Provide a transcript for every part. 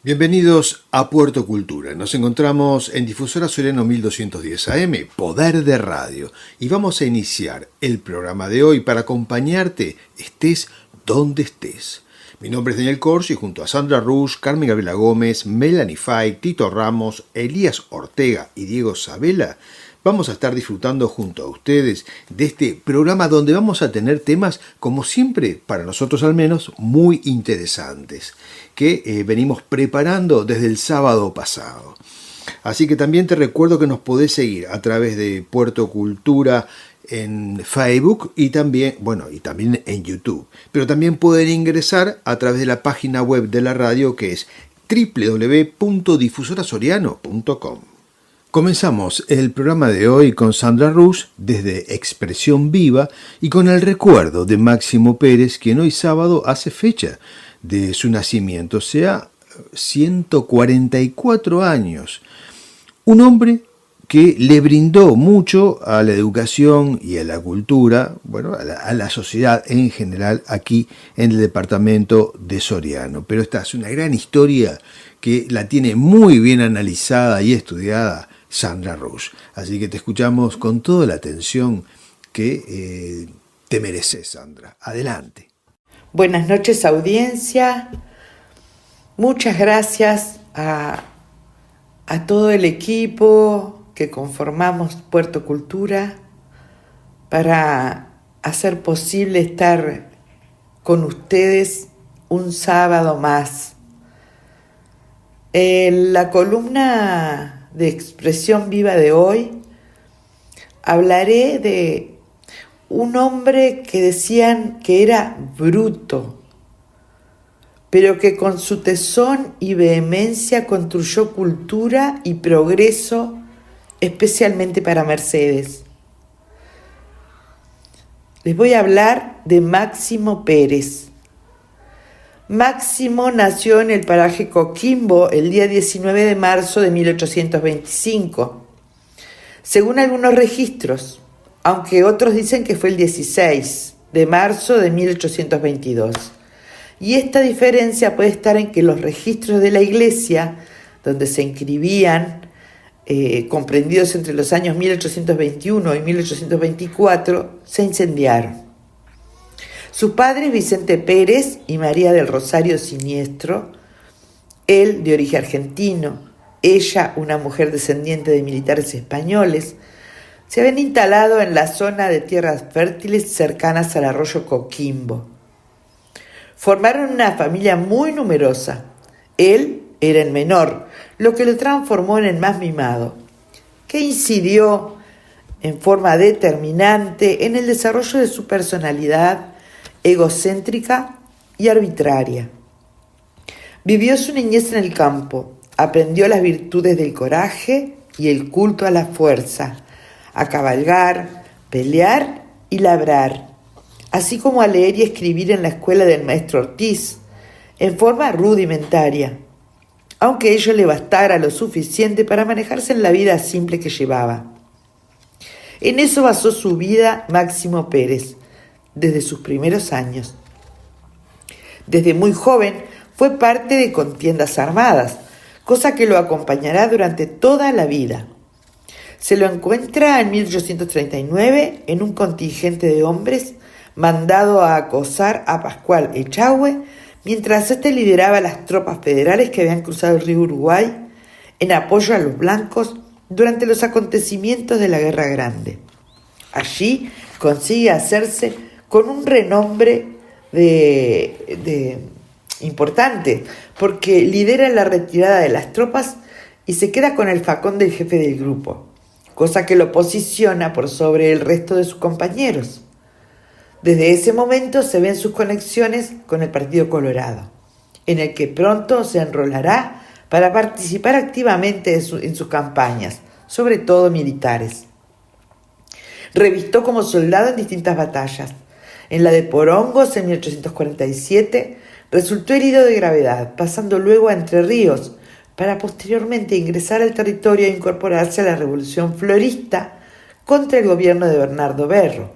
Bienvenidos a Puerto Cultura. Nos encontramos en Difusora Soriano 1210 AM, Poder de Radio, y vamos a iniciar el programa de hoy para acompañarte, estés donde estés. Mi nombre es Daniel Kors y junto a Sandra Rush, Carmen Gabriela Gómez, Melanie Fay, Tito Ramos, Elías Ortega y Diego Sabela, vamos a estar disfrutando junto a ustedes de este programa donde vamos a tener temas, como siempre, para nosotros al menos, muy interesantes, que venimos preparando desde el sábado pasado. Así que también te recuerdo que nos podés seguir a través de Puerto Cultura en Facebook y también en YouTube. Pero también pueden ingresar a través de la página web de la radio, que es www.difusorasoriano.com. Comenzamos el programa de hoy con Sandra Rush desde Expresión Viva y con el recuerdo de Máximo Pérez, quien hoy sábado hace fecha de su nacimiento, o sea, 144 años. Un hombre que le brindó mucho a la educación y a la cultura, a la sociedad en general aquí en el departamento de Soriano. Pero esta es una gran historia que la tiene muy bien analizada y estudiada Sandra Rush. Así que te escuchamos con toda la atención que te mereces, Sandra. Adelante. Buenas noches, audiencia. Muchas gracias a todo el equipo que conformamos Puerto Cultura para hacer posible estar con ustedes un sábado más. En la columna de Expresión Viva de hoy hablaré de un hombre que decían que era bruto, pero que con su tesón y vehemencia construyó cultura y progreso, especialmente para Mercedes. Les voy a hablar de Máximo Pérez. Máximo nació en el paraje Coquimbo el día 19 de marzo de 1825, según algunos registros, aunque otros dicen que fue el 16 de marzo de 1822. Y esta diferencia puede estar en que los registros de la iglesia, donde se inscribían, comprendidos entre los años 1821 y 1824, se incendiaron. Sus padres, Vicente Pérez y María del Rosario Siniestro, él de origen argentino, ella una mujer descendiente de militares españoles, se habían instalado en la zona de tierras fértiles cercanas al arroyo Coquimbo. Formaron una familia muy numerosa. Él era el menor, lo que lo transformó en el más mimado, que incidió en forma determinante en el desarrollo de su personalidad egocéntrica y arbitraria. Vivió su niñez en el campo, aprendió las virtudes del coraje y el culto a la fuerza, a cabalgar, pelear y labrar, así como a leer y escribir en la escuela del maestro Ortiz, en forma rudimentaria, aunque ello le bastara lo suficiente para manejarse en la vida simple que llevaba. En eso basó su vida Máximo Pérez, desde sus primeros años. Desde muy joven fue parte de contiendas armadas, cosa que lo acompañará durante toda la vida. Se lo encuentra en 1839 en un contingente de hombres mandado a acosar a Pascual Echagüe mientras éste lideraba las tropas federales que habían cruzado el río Uruguay en apoyo a los blancos durante los acontecimientos de la Guerra Grande. Allí consigue hacerse con un renombre importante, porque lidera la retirada de las tropas y se queda con el facón del jefe del grupo, cosa que lo posiciona por sobre el resto de sus compañeros. Desde ese momento se ven sus conexiones con el Partido Colorado, en el que pronto se enrolará para participar activamente en sus campañas, sobre todo militares. Revistó como soldado en distintas batallas. En la de Porongos en 1847 resultó herido de gravedad, pasando luego a Entre Ríos, para posteriormente ingresar al territorio e incorporarse a la Revolución Florista contra el gobierno de Bernardo Berro.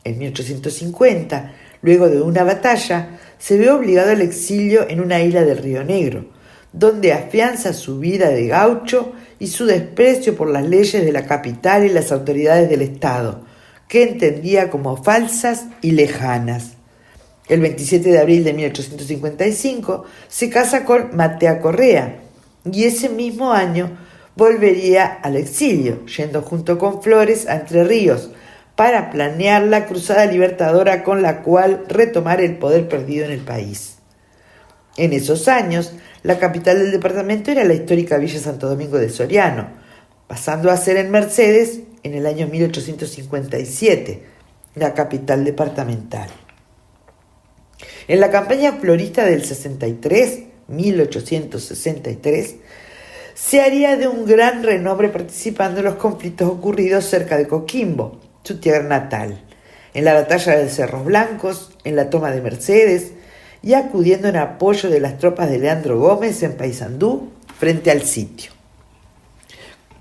En 1850, luego de una batalla, se vio obligado al exilio en una isla del Río Negro, donde afianza su vida de gaucho y su desprecio por las leyes de la capital y las autoridades del Estado, que entendía como falsas y lejanas. El 27 de abril de 1855 se casa con Matea Correa y ese mismo año volvería al exilio, yendo junto con Flores a Entre Ríos para planear la cruzada libertadora con la cual retomar el poder perdido en el país. En esos años, la capital del departamento era la histórica Villa Santo Domingo de Soriano, pasando a ser en Mercedes en el año 1857, la capital departamental. En la campaña florista del 1863, se haría de un gran renombre participando en los conflictos ocurridos cerca de Coquimbo, su tierra natal, en la batalla de Cerros Blancos, en la toma de Mercedes y acudiendo en apoyo de las tropas de Leandro Gómez en Paysandú frente al sitio.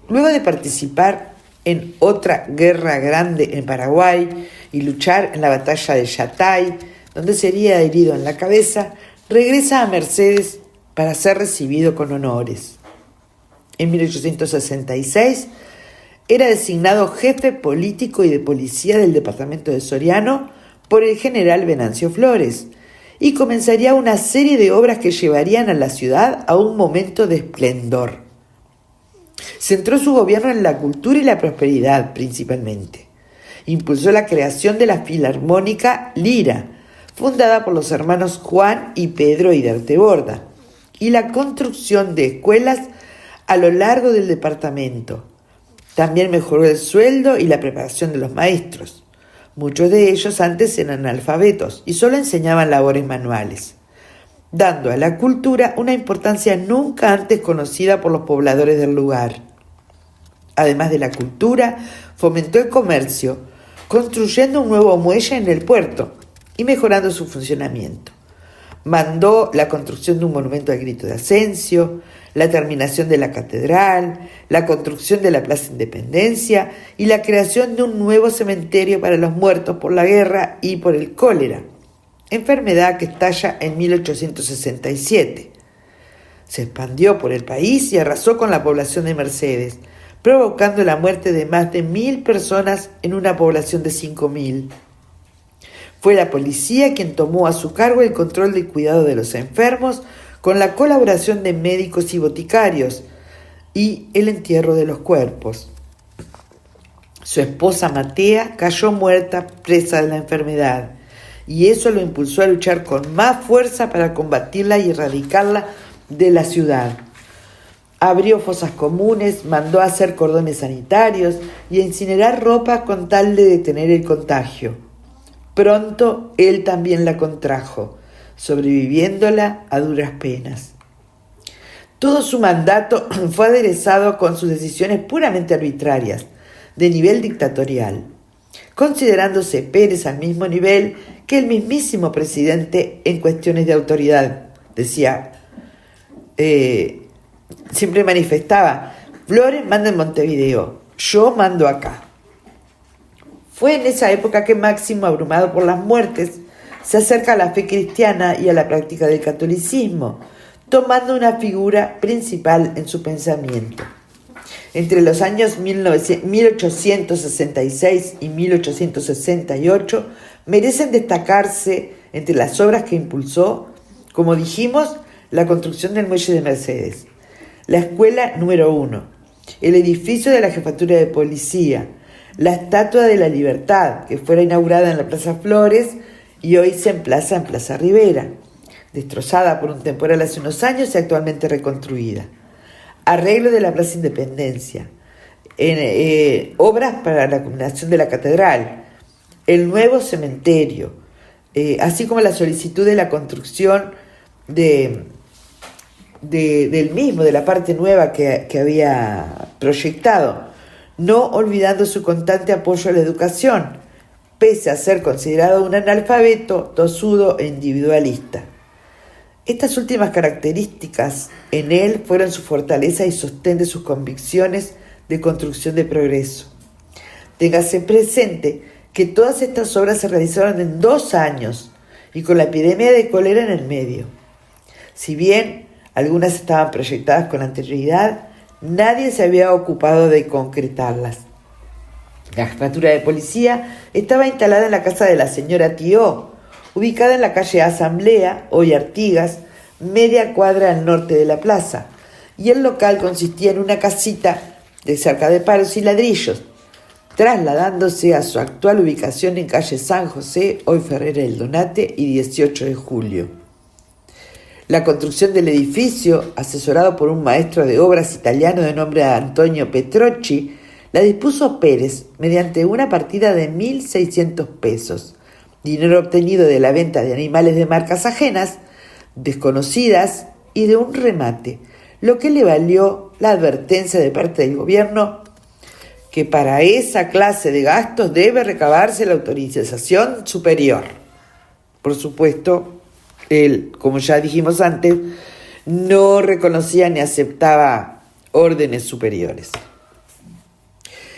Luego de participar en otra guerra grande en Paraguay y luchar en la batalla de Yatay, donde sería herido en la cabeza, regresa a Mercedes para ser recibido con honores. En 1866 era designado jefe político y de policía del departamento de Soriano por el general Venancio Flores y comenzaría una serie de obras que llevarían a la ciudad a un momento de esplendor. Centró su gobierno en la cultura y la prosperidad principalmente. Impulsó la creación de la Filarmónica Lira, fundada por los hermanos Juan y Pedro Iderteborda, y la construcción de escuelas a lo largo del departamento. También mejoró el sueldo y la preparación de los maestros. Muchos de ellos antes eran analfabetos y solo enseñaban labores manuales, dando a la cultura una importancia nunca antes conocida por los pobladores del lugar. Además de la cultura, fomentó el comercio, construyendo un nuevo muelle en el puerto y mejorando su funcionamiento. Mandó la construcción de un monumento al Grito de Ascencio, la terminación de la catedral, la construcción de la Plaza Independencia y la creación de un nuevo cementerio para los muertos por la guerra y por el cólera, enfermedad que estalla en 1867. Se expandió por el país y arrasó con la población de Mercedes, provocando la muerte de más de 1.000 personas en una población de 5.000. Fue la policía quien tomó a su cargo el control del cuidado de los enfermos con la colaboración de médicos y boticarios y el entierro de los cuerpos. Su esposa Matea cayó muerta presa de la enfermedad y eso lo impulsó a luchar con más fuerza para combatirla y erradicarla de la ciudad. Abrió fosas comunes, mandó a hacer cordones sanitarios y a incinerar ropa con tal de detener el contagio. Pronto él también la contrajo, sobreviviéndola a duras penas. Todo su mandato fue aderezado con sus decisiones puramente arbitrarias, de nivel dictatorial, considerándose Pérez al mismo nivel que el mismísimo presidente en cuestiones de autoridad. Decía, siempre manifestaba, Flores manda en Montevideo, yo mando acá. Fue en esa época que Máximo, abrumado por las muertes, se acerca a la fe cristiana y a la práctica del catolicismo, tomando una figura principal en su pensamiento. Entre los años 1866 y 1868 merecen destacarse entre las obras que impulsó, como dijimos, la construcción del muelle de Mercedes, la escuela número 1, el edificio de la jefatura de policía, la Estatua de la Libertad, que fuera inaugurada en la Plaza Flores y hoy se emplaza en Plaza Rivera, destrozada por un temporal hace unos años y actualmente reconstruida. Arreglo de la Plaza Independencia, obras para la culminación de la catedral, el nuevo cementerio, así como la solicitud de la construcción del mismo, de la parte nueva que había proyectado, no olvidando su constante apoyo a la educación, pese a ser considerado un analfabeto, tosudo e individualista. Estas últimas características en él fueron su fortaleza y sostén de sus convicciones de construcción de progreso. Téngase presente que todas estas obras se realizaron en 2 años y con la epidemia de cólera en el medio. Si bien Algunas estaban proyectadas con anterioridad, nadie se había ocupado de concretarlas. La jefatura de policía estaba instalada en la casa de la señora Tió, ubicada en la calle Asamblea, hoy Artigas, media cuadra al norte de la plaza, y el local consistía en una casita de cerca de palos y ladrillos, trasladándose a su actual ubicación en calle San José, hoy Ferrer el Donate y 18 de julio. La construcción del edificio, asesorado por un maestro de obras italiano de nombre Antonio Petrocchi, la dispuso Pérez mediante una partida de 1.600 pesos, dinero obtenido de la venta de animales de marcas ajenas, desconocidas y de un remate, lo que le valió la advertencia de parte del gobierno que para esa clase de gastos debe recabarse la autorización superior. Por supuesto, él, como ya dijimos antes, no reconocía ni aceptaba órdenes superiores.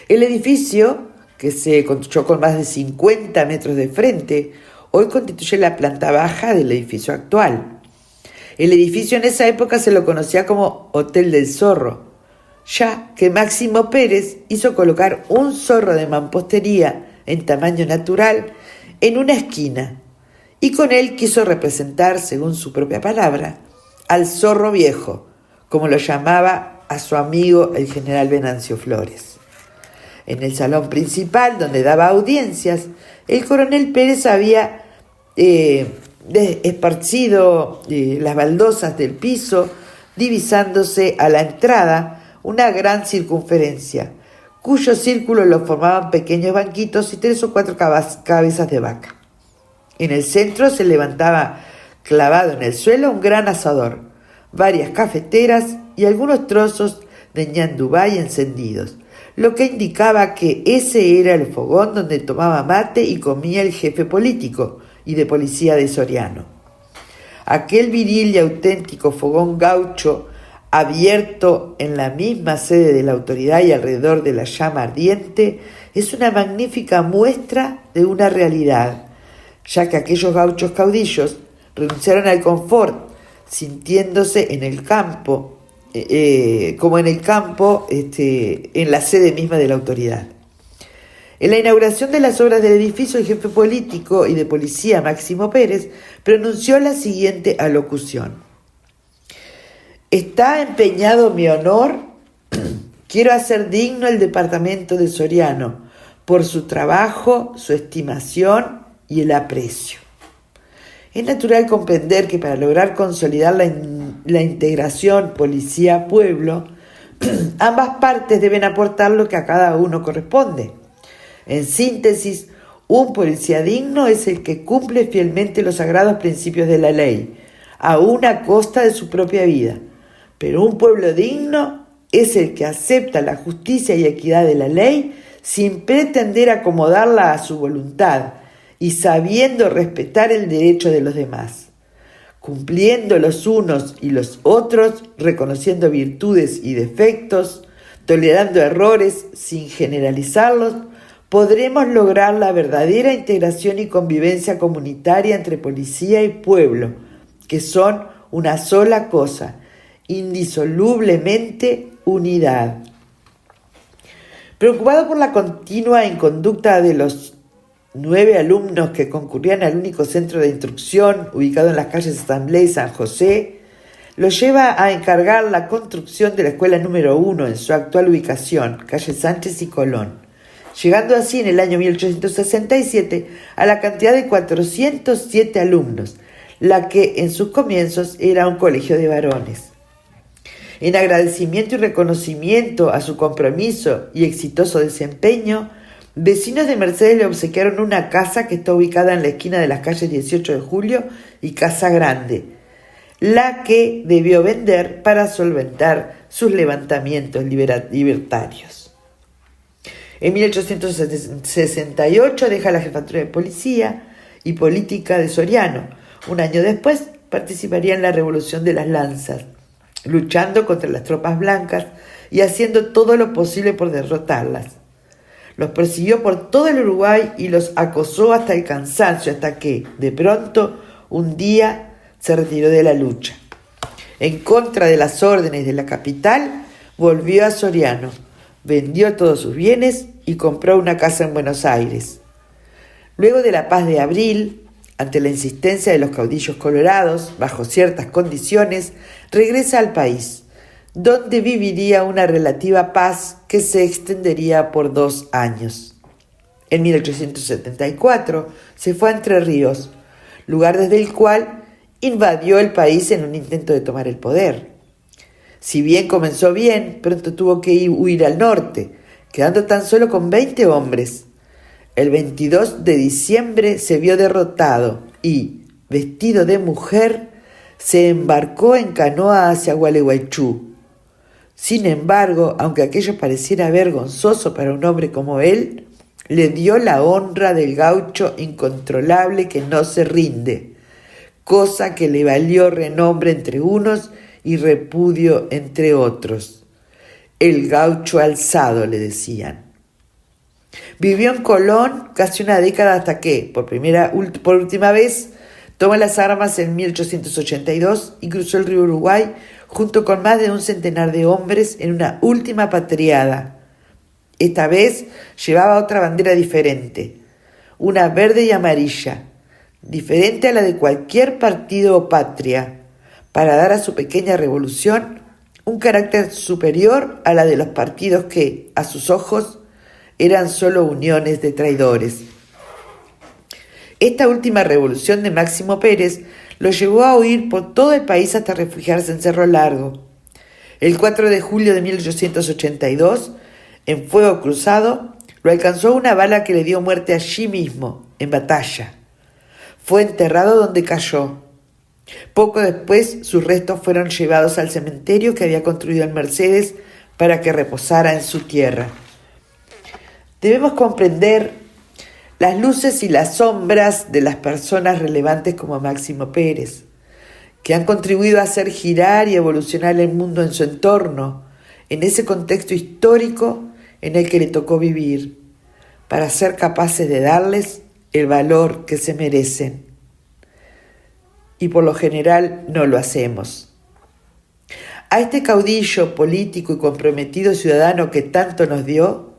El edificio, que se construyó con más de 50 metros de frente, hoy constituye la planta baja del edificio actual. El edificio en esa época se lo conocía como Hotel del Zorro, ya que Máximo Pérez hizo colocar un zorro de mampostería en tamaño natural en una esquina, y con él quiso representar, según su propia palabra, al zorro viejo, como lo llamaba a su amigo el general Venancio Flores. En el salón principal, donde daba audiencias, el coronel Pérez había esparcido las baldosas del piso, divisándose a la entrada una gran circunferencia, cuyo círculo lo formaban pequeños banquitos y 3 o 4 cabezas de vaca. En el centro se levantaba clavado en el suelo un gran asador, varias cafeteras y algunos trozos de ñandubay encendidos, lo que indicaba que ese era el fogón donde tomaba mate y comía el jefe político y de policía de Soriano. Aquel viril y auténtico fogón gaucho, abierto en la misma sede de la autoridad y alrededor de la llama ardiente, es una magnífica muestra de una realidad, ya que aquellos gauchos caudillos renunciaron al confort, sintiéndose en el campo, como en el campo, en la sede misma de la autoridad. En la inauguración de las obras del edificio, el jefe político y de policía Máximo Pérez pronunció la siguiente alocución: «Está empeñado mi honor, quiero hacer digno el departamento de Soriano por su trabajo, su estimación y el aprecio. Es natural comprender que para lograr consolidar la integración policía-pueblo, ambas partes deben aportar lo que a cada uno corresponde. En síntesis, un policía digno es el que cumple fielmente los sagrados principios de la ley, aún a costa de su propia vida. Pero un pueblo digno es el que acepta la justicia y equidad de la ley sin pretender acomodarla a su voluntad y sabiendo respetar el derecho de los demás, cumpliendo los unos y los otros, reconociendo virtudes y defectos, tolerando errores sin generalizarlos, podremos lograr la verdadera integración y convivencia comunitaria entre policía y pueblo, que son una sola cosa, indisolublemente unidad». Preocupado por la continua inconducta de los 9 alumnos que concurrían al único centro de instrucción ubicado en las calles Asamblea y San José, lo lleva a encargar la construcción de la escuela número 1 en su actual ubicación, calle Sánchez y Colón, llegando así en el año 1867 a la cantidad de 407 alumnos, la que en sus comienzos era un colegio de varones. En agradecimiento y reconocimiento a su compromiso y exitoso desempeño, vecinos de Mercedes le obsequiaron una casa que está ubicada en la esquina de las calles 18 de Julio y Casa Grande, la que debió vender para solventar sus levantamientos libertarios. En 1868 deja la jefatura de policía y política de Soriano. Un año después participaría en la Revolución de las Lanzas, luchando contra las tropas blancas y haciendo todo lo posible por derrotarlas. Los persiguió por todo el Uruguay y los acosó hasta el cansancio, hasta que, de pronto, un día se retiró de la lucha. En contra de las órdenes de la capital, volvió a Soriano, vendió todos sus bienes y compró una casa en Buenos Aires. Luego de la paz de abril, ante la insistencia de los caudillos colorados, bajo ciertas condiciones, regresa al país, donde viviría una relativa paz que se extendería por 2 años. En 1874 se fue a Entre Ríos, lugar desde el cual invadió el país en un intento de tomar el poder. Si bien comenzó bien, pronto tuvo que huir al norte, quedando tan solo con 20 hombres. El 22 de diciembre se vio derrotado y, vestido de mujer, se embarcó en canoa hacia Gualeguaychú. Sin embargo, aunque aquello pareciera vergonzoso para un hombre como él, le dio la honra del gaucho incontrolable que no se rinde, cosa que le valió renombre entre unos y repudio entre otros. El gaucho alzado, le decían. Vivió en Colón casi una década hasta que, por última vez, tomó las armas en 1882 y cruzó el río Uruguay junto con más de un centenar de hombres en una última patriada. Esta vez llevaba otra bandera diferente, una verde y amarilla, diferente a la de cualquier partido o patria, para dar a su pequeña revolución un carácter superior a la de los partidos que, a sus ojos, eran solo uniones de traidores. Esta última revolución de Máximo Pérez lo llevó a huir por todo el país hasta refugiarse en Cerro Largo. El 4 de julio de 1882, en fuego cruzado, lo alcanzó una bala que le dio muerte allí mismo, en batalla. Fue enterrado donde cayó. Poco después, sus restos fueron llevados al cementerio que había construido en Mercedes para que reposara en su tierra. Debemos comprender las luces y las sombras de las personas relevantes como Máximo Pérez, que han contribuido a hacer girar y evolucionar el mundo en su entorno, en ese contexto histórico en el que le tocó vivir, para ser capaces de darles el valor que se merecen. Y por lo general no lo hacemos. A este caudillo político y comprometido ciudadano que tanto nos dio,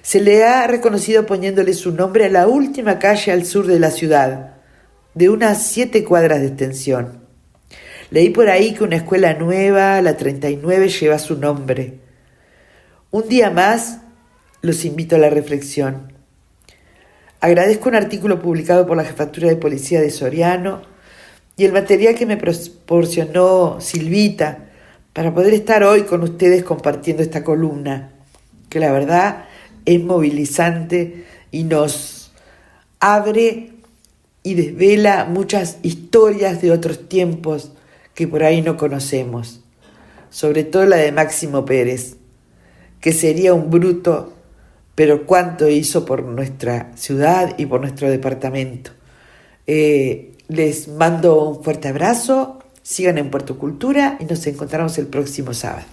se le ha reconocido poniéndole su nombre a la última calle al sur de la ciudad, de unas 7 cuadras de extensión. Leí por ahí que una escuela nueva, la 39, lleva su nombre. Un día más, los invito a la reflexión. Agradezco un artículo publicado por la Jefatura de Policía de Soriano y el material que me proporcionó Silvita para poder estar hoy con ustedes compartiendo esta columna, que la verdad es movilizante y nos abre y desvela muchas historias de otros tiempos que por ahí no conocemos, sobre todo la de Máximo Pérez, que sería un bruto, pero cuánto hizo por nuestra ciudad y por nuestro departamento. Les mando un fuerte abrazo, sigan en Puerto Cultura y nos encontramos el próximo sábado.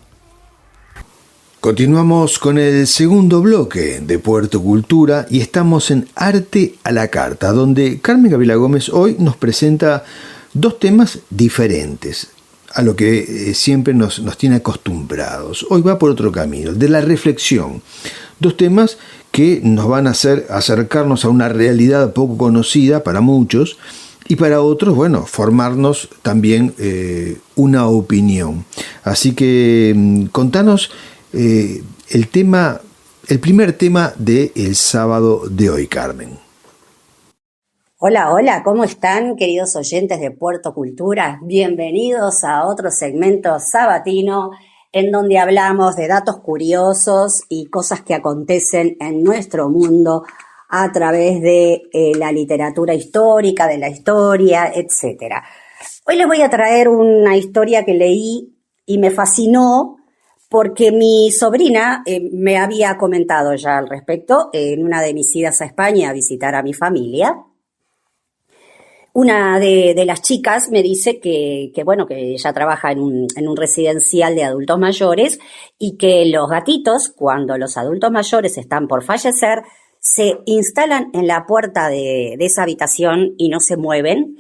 Continuamos con el segundo bloque de Puerto Cultura y estamos en Arte a la Carta, donde Carmen Gabriela Gómez hoy nos presenta 2 temas diferentes a lo que siempre nos tiene acostumbrados. Hoy va por otro camino, el de la reflexión. 2 temas que nos van a hacer acercarnos a una realidad poco conocida para muchos y para otros, bueno, formarnos también una opinión. Así que contanos el primer tema del sábado de hoy, Carmen. Hola, hola, ¿cómo están, queridos oyentes de Puerto Cultura? Bienvenidos a otro segmento sabatino en donde hablamos de datos curiosos y cosas que acontecen en nuestro mundo a través de la literatura histórica, de la historia, etc. Hoy les voy a traer una historia que leí y me fascinó porque mi sobrina me había comentado ya al respecto en una de mis idas a España a visitar a mi familia. Una de las chicas me dice que ella trabaja en un residencial de adultos mayores y que los gatitos, cuando los adultos mayores están por fallecer, se instalan en la puerta de esa habitación y no se mueven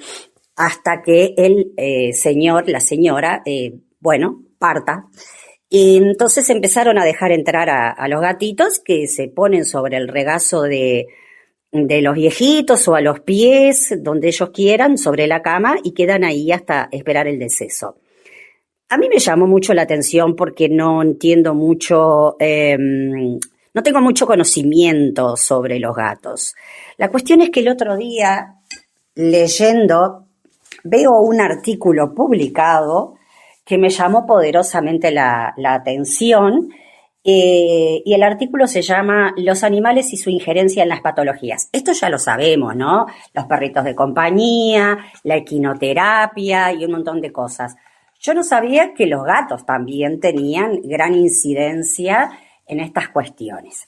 hasta que el la señora, parta. Y entonces empezaron a dejar entrar a los gatitos que se ponen sobre el regazo de los viejitos o a los pies, donde ellos quieran, sobre la cama, y quedan ahí hasta esperar el deceso. A mí me llamó mucho la atención porque no entiendo mucho, no tengo mucho conocimiento sobre los gatos. La cuestión es que el otro día, leyendo, veo un artículo publicado que me llamó poderosamente la atención, y el artículo se llama Los animales y su injerencia en las patologías. Esto ya lo sabemos, ¿no? Los perritos de compañía, la equinoterapia y un montón de cosas. Yo no sabía que los gatos también tenían gran incidencia en estas cuestiones.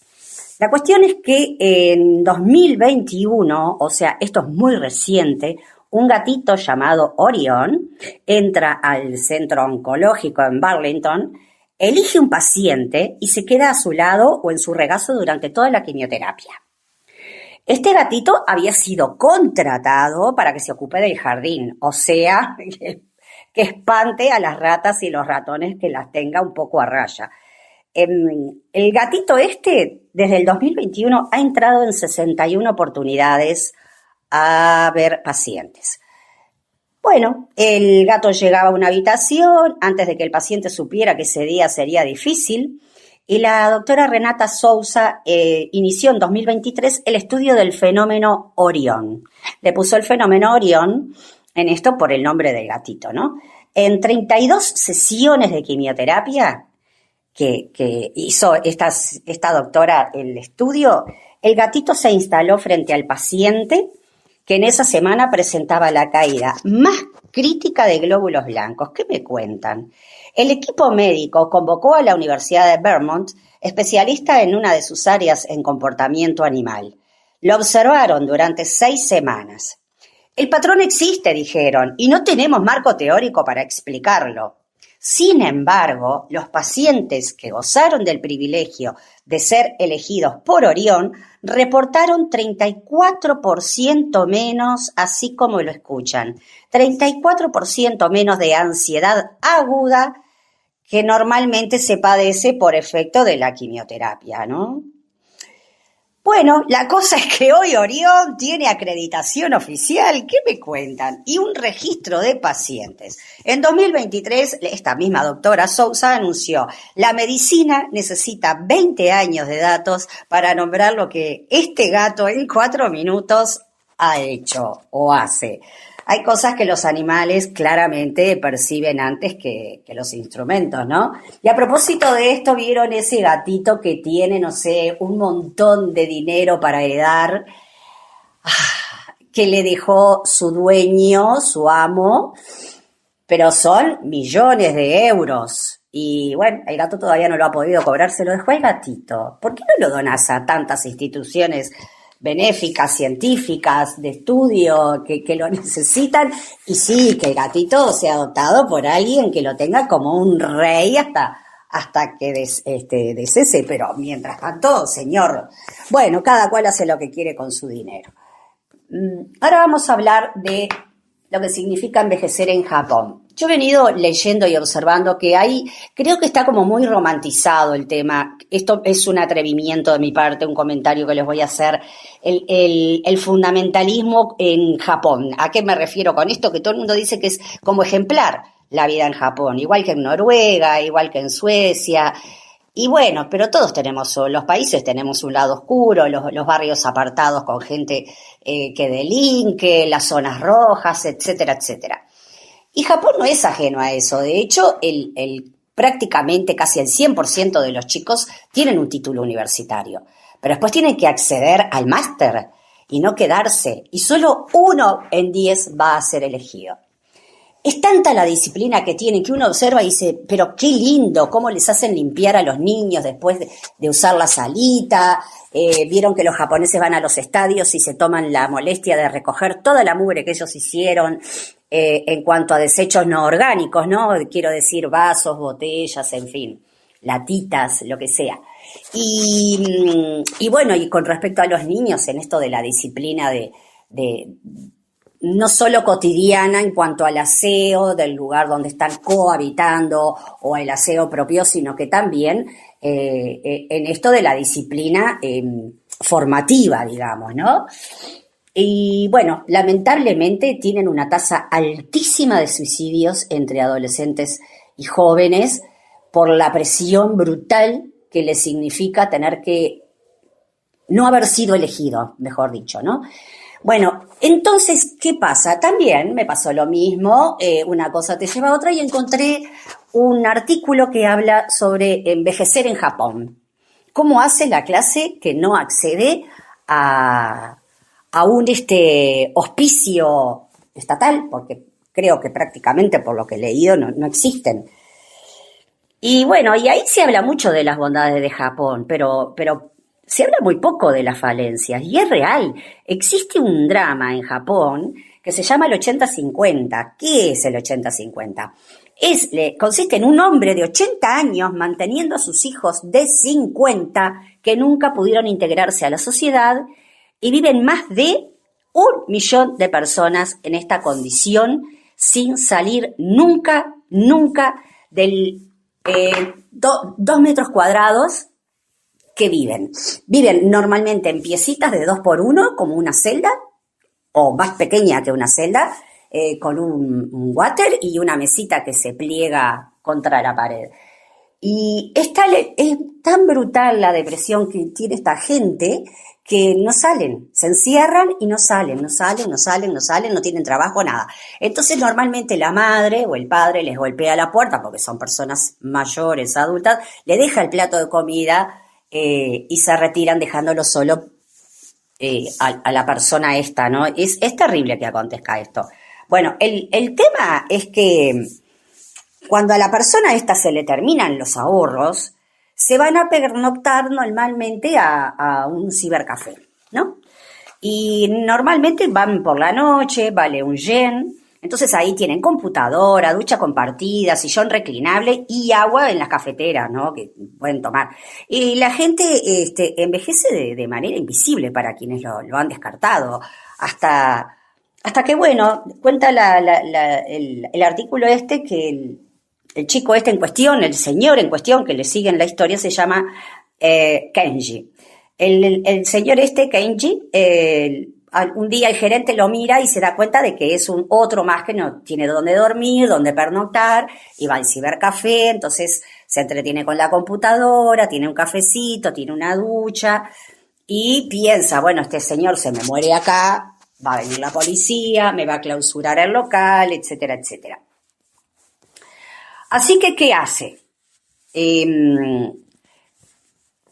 La cuestión es que en 2021, o sea, esto es muy reciente, un gatito llamado Orion entra al centro oncológico en Burlington, elige un paciente y se queda a su lado o en su regazo durante toda la quimioterapia. Este gatito había sido contratado para que se ocupe del jardín, o sea, que espante a las ratas y los ratones, que las tenga un poco a raya. El gatito desde el 2021, ha entrado en 61 oportunidades a ver pacientes. Bueno, el gato llegaba a una habitación antes de que el paciente supiera que ese día sería difícil, y la doctora Renata Souza inició en 2023 el estudio del fenómeno Orión. Le puso el fenómeno Orión en esto por el nombre del gatito, ¿no? En 32 sesiones de quimioterapia que hizo esta doctora el estudio, el gatito se instaló frente al paciente, que en esa semana presentaba la caída más crítica de glóbulos blancos. ¿Qué me cuentan? El equipo médico convocó a la Universidad de Vermont, especialista en una de sus áreas en comportamiento animal. Lo observaron durante 6 semanas. El patrón existe, dijeron, y no tenemos marco teórico para explicarlo. Sin embargo, los pacientes que gozaron del privilegio de ser elegidos por Orión reportaron 34% menos, así como lo escuchan, 34% menos de ansiedad aguda que normalmente se padece por efecto de la quimioterapia, ¿no? Bueno, la cosa es que hoy Orión tiene acreditación oficial, ¿qué me cuentan? Y un registro de pacientes. En 2023, esta misma doctora Souza anunció, la medicina necesita 20 años de datos para nombrar lo que este gato en 4 minutos ha hecho o hace. Hay cosas que los animales claramente perciben antes que los instrumentos, ¿no? Y a propósito de esto, ¿vieron ese gatito que tiene, no sé, un montón de dinero para heredar, que le dejó su dueño, su amo, pero son millones de euros? Y bueno, el gato todavía no lo ha podido cobrar, se lo dejó el gatito. ¿Por qué no lo donás a tantas instituciones benéficas, científicas, de estudio, que lo necesitan? Y sí, que el gatito sea adoptado por alguien que lo tenga como un rey hasta que descese, pero mientras tanto, señor, bueno, cada cual hace lo que quiere con su dinero. Ahora vamos a hablar de lo que significa envejecer en Japón. Yo he venido leyendo y observando que creo que está como muy romantizado el tema. Esto es un atrevimiento de mi parte, un comentario que les voy a hacer. El fundamentalismo en Japón. ¿A qué me refiero con esto? Que todo el mundo dice que es como ejemplar la vida en Japón, igual que en Noruega, igual que en Suecia. Y bueno, pero todos los países tenemos un lado oscuro, los barrios apartados con gente que delinque, las zonas rojas, etcétera, etcétera. Y Japón no es ajeno a eso. De hecho, prácticamente casi el 100% de los chicos tienen un título universitario. Pero después tienen que acceder al máster y no quedarse. Y solo 1 en 10 va a ser elegido. Es tanta la disciplina que tienen que uno observa y dice, pero qué lindo, cómo les hacen limpiar a los niños después de usar la salita. Vieron que los japoneses van a los estadios y se toman la molestia de recoger toda la mugre que ellos hicieron en cuanto a desechos no orgánicos, ¿no? Quiero decir, vasos, botellas, en fin, latitas, lo que sea. Y bueno, y con respecto a los niños, en esto de la disciplina de no solo cotidiana en cuanto al aseo del lugar donde están cohabitando o el aseo propio, sino que también en esto de la disciplina formativa, digamos, ¿no? Y bueno, lamentablemente tienen una tasa altísima de suicidios entre adolescentes y jóvenes por la presión brutal que les significa tener que no haber sido elegido, mejor dicho, ¿no? Bueno, entonces, ¿qué pasa? También me pasó lo mismo, una cosa te lleva a otra y encontré un artículo que habla sobre envejecer en Japón. ¿Cómo hace la clase que no accede a un hospicio estatal? Porque creo que prácticamente, por lo que he leído, no existen. Y bueno, y ahí se habla mucho de las bondades de Japón, pero se habla muy poco de las falencias, y es real. Existe un drama en Japón que se llama el 80-50. ¿Qué es el 80-50? Consiste en un hombre de 80 años manteniendo a sus hijos de 50 que nunca pudieron integrarse a la sociedad, y viven más de 1 millón de personas en esta condición sin salir nunca del 2 metros cuadrados que viven. Viven normalmente en piecitas de 2x1, como una celda, o más pequeña que una celda, con un water y una mesita que se pliega contra la pared. Y es tan brutal la depresión que tiene esta gente que no salen, se encierran y no salen, no tienen trabajo, nada. Entonces normalmente la madre o el padre les golpea la puerta, porque son personas mayores, adultas, le deja el plato de comida y se retiran dejándolo solo a la persona esta, ¿no? Es terrible que acontezca esto. Bueno, el tema es que cuando a la persona esta se le terminan los ahorros, se van a pernoctar normalmente a un cibercafé, ¿no? Y normalmente van por la noche, vale $1. Entonces ahí tienen computadora, ducha compartida, sillón reclinable y agua en las cafeteras, ¿no? Que pueden tomar. Y la gente envejece de manera invisible para quienes lo han descartado. Hasta que, bueno, cuenta el artículo que el chico en cuestión, el señor en cuestión que le sigue en la historia, se llama Kenji. El señor Kenji, un día el gerente lo mira y se da cuenta de que es un otro más que no tiene dónde dormir, dónde pernoctar, y va al cibercafé, entonces se entretiene con la computadora, tiene un cafecito, tiene una ducha, y piensa, bueno, este señor se me muere acá, va a venir la policía, me va a clausurar el local, etcétera, etcétera. Así que, ¿qué hace?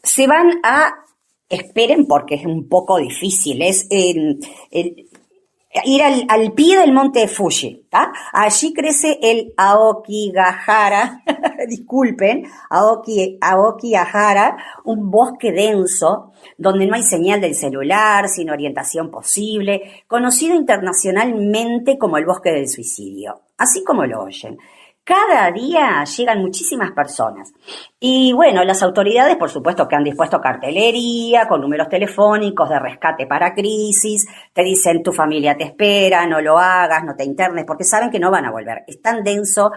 Se van esperen porque es un poco difícil, es ir al pie del monte Fuji, ¿tá? Allí crece el Aokigahara, disculpen, Aokigahara, un bosque denso donde no hay señal del celular, sin orientación posible, conocido internacionalmente como el bosque del suicidio, así como lo oyen. Cada día llegan muchísimas personas. Y bueno, las autoridades, por supuesto, que han dispuesto cartelería con números telefónicos de rescate para crisis, te dicen tu familia te espera, no lo hagas, no te internes, porque saben que no van a volver. Es tan denso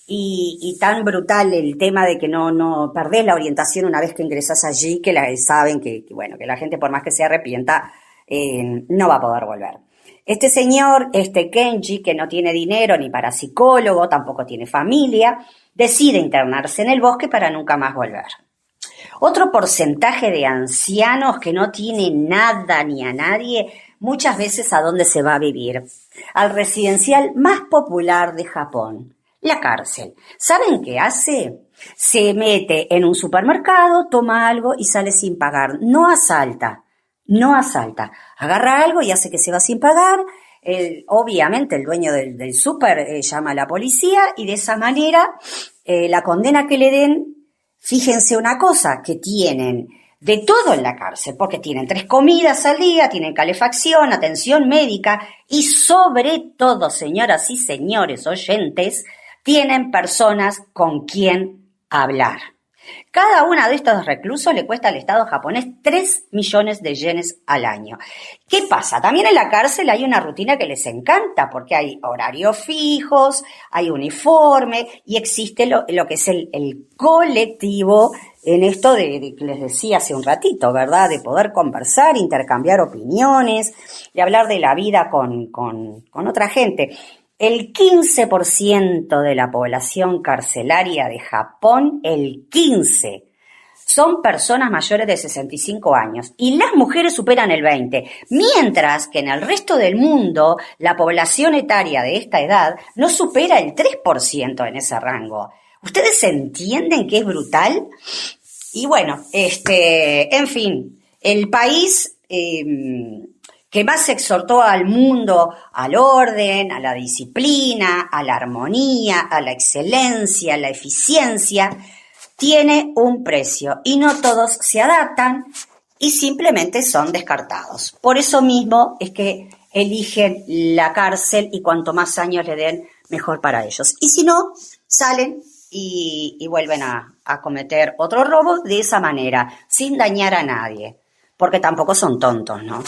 y tan brutal el tema de que no perdés la orientación una vez que ingresás allí, que saben que la gente, por más que se arrepienta, no va a poder volver. Este señor, Kenji, que no tiene dinero ni para psicólogo, tampoco tiene familia, decide internarse en el bosque para nunca más volver. Otro porcentaje de ancianos que no tiene nada ni a nadie, muchas veces ¿a dónde se va a vivir? Al residencial más popular de Japón, la cárcel. ¿Saben qué hace? Se mete en un supermercado, toma algo y sale sin pagar. No asalta. Agarra algo y hace que se va sin pagar. Obviamente el dueño del súper llama a la policía y de esa manera la condena que le den, fíjense una cosa, que tienen de todo en la cárcel, porque tienen 3 comidas al día, tienen calefacción, atención médica y sobre todo, señoras y señores oyentes, tienen personas con quien hablar. Cada uno de estos reclusos le cuesta al Estado japonés 3 millones de yenes al año. ¿Qué pasa? También en la cárcel hay una rutina que les encanta porque hay horarios fijos, hay uniforme y existe lo que es el colectivo en esto de que les decía hace un ratito, ¿verdad? De poder conversar, intercambiar opiniones, de hablar de la vida con otra gente. El 15% de la población carcelaria de Japón, el 15%, son personas mayores de 65 años y las mujeres superan el 20%, mientras que en el resto del mundo la población etaria de esta edad no supera el 3% en ese rango. ¿Ustedes entienden que es brutal? Y bueno, en fin, el país que más exhortó al mundo al orden, a la disciplina, a la armonía, a la excelencia, a la eficiencia, tiene un precio y no todos se adaptan y simplemente son descartados. Por eso mismo es que eligen la cárcel y cuanto más años le den, mejor para ellos. Y si no, salen y vuelven a cometer otro robo de esa manera, sin dañar a nadie, porque tampoco son tontos, ¿no?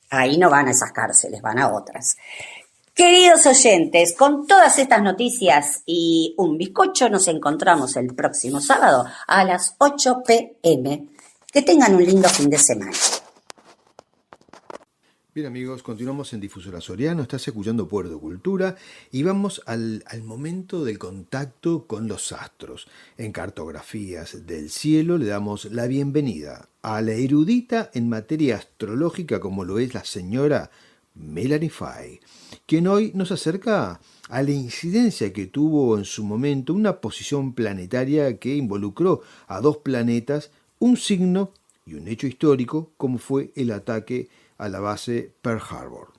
Ahí no van a esas cárceles, van a otras. Queridos oyentes, con todas estas noticias y un bizcocho, nos encontramos el próximo sábado a las 8 p.m. Que tengan un lindo fin de semana. Bien amigos, continuamos en Difusora Soriano, estás escuchando Puerto Cultura y vamos al momento del contacto con los astros. En Cartografías del Cielo le damos la bienvenida a la erudita en materia astrológica como lo es la señora Melanie Fay, quien hoy nos acerca a la incidencia que tuvo en su momento una posición planetaria que involucró a dos planetas, un signo y un hecho histórico como fue el ataque a la base Pearl Harbor.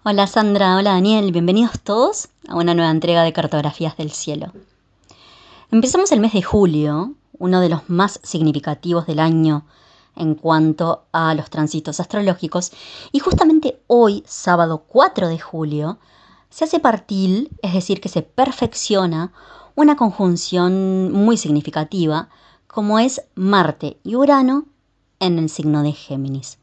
Hola Sandra, hola Daniel, bienvenidos todos a una nueva entrega de Cartografías del Cielo. Empezamos el mes de julio, uno de los más significativos del año en cuanto a los tránsitos astrológicos, y justamente hoy, sábado 4 de julio, se hace partil, es decir, que se perfecciona una conjunción muy significativa como es Marte y Urano en el signo de Géminis.